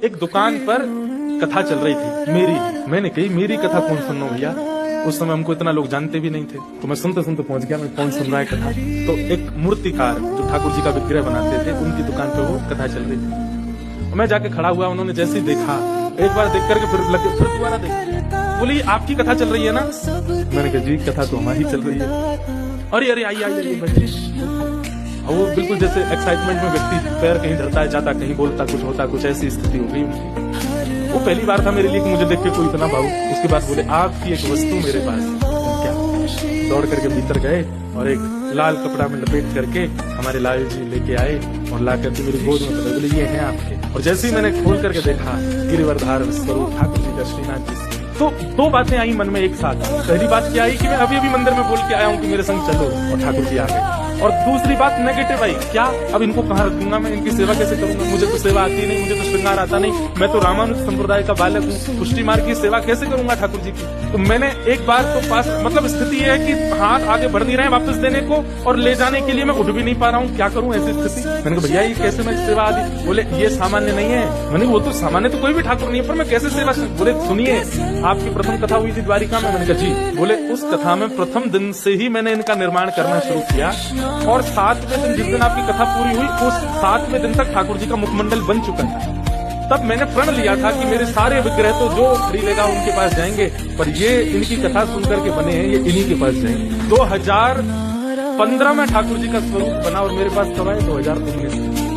एक दुकान पर कथा चल रही थी मेरी। मैंने कही मेरी कथा कौन सुन रहा हूं भैया, उस समय हमको इतना लोग जानते भी नहीं थे। तो मैं सुनते सुनते पहुंच गया मैं कौन सुन रहा है कथा। तो एक मूर्तिकार जो ठाकुर जी का विग्रह बनाते थे उनकी दुकान पे वो कथा चल रही थी। मैं जाके खड़ा हुआ, उन्होंने जैसे ही देखा, एक बार देख करके फिर दोबारा देखा, बोली आपकी कथा चल रही है ना। मैंने कहा जी कथा तो हमारी चल रही है। अरे अरे आइए आइए बैठिए। वो बिल्कुल जैसे एक्साइटमेंट में व्यक्ति पैर कहीं धरता है, जाता कहीं, बोलता कुछ, होता कुछ, ऐसी स्थिति हो गई उनकी। वो पहली बार था मेरे लिए कि मुझे देख के कोई इतना भावुक। उसके बाद बोले आपकी एक वस्तु मेरे पास है। क्या? दौड़ करके भीतर गए और एक लाल कपड़ा में लपेट करके हमारे लाल जी लेके आए और ला करके मेरी गोद में पकड़े, बोले ये है आपके। और जैसे ही मैंने खोल करके देखा, गिरिवरधार स्वरूप ठाकुर जी का, श्रीनाथ जी। तो दो बातें आई मन में एक साथ। पहली बात क्या आई कि मैं अभी अभी मंदिर में बोल के आया हूँ कि मेरे संग चलो, और ठाकुर जी आ गए। और दूसरी बात नेगेटिव आई, क्या अब इनको कहाँ रखूंगा मैं, इनकी सेवा कैसे करूंगा, मुझे तो सेवा आती नहीं, मुझे तो श्रृंगार आता नहीं, मैं तो रामानुज संप्रदाय का बालक हूँ, पुष्टि मार्ग की सेवा कैसे करूंगा ठाकुर जी की। तो मैंने एक बार तो पास, मतलब स्थिति ये है कि हाथ आगे बढ़ नहीं रहे वापस देने को, और ले जाने के लिए मैं उठ भी नहीं पा रहा हूँ, क्या करूँ ऐसी स्थिति। मैंने कहा भैया ये कैसे मैं सेवा आदि, बोले ये सामान्य नहीं है। मैंने वो तो सामान्य तो कोई भी ठाकुर नहीं है, पर मैं कैसे सेवा। बोले सुनिए आपकी प्रथम कथा हुई थी द्वारिका में। मैंने कहा जी। बोले उस कथा में प्रथम दिन से ही मैंने इनका निर्माण करना शुरू किया, और 7वें दिन जिस दिन आपकी कथा पूरी हुई, उस 7वें दिन तक ठाकुर जी का मुखमंडल बन चुका था। तब मैंने प्रण लिया था कि मेरे सारे विग्रह तो जो खरीदेगा उनके पास जाएंगे, पर ये इनकी कथा सुनकर के बने हैं, ये इन्हीं के पास जाएंगे। 2015 में ठाकुर जी का स्वरूप बना, और मेरे पास कब आए 2019।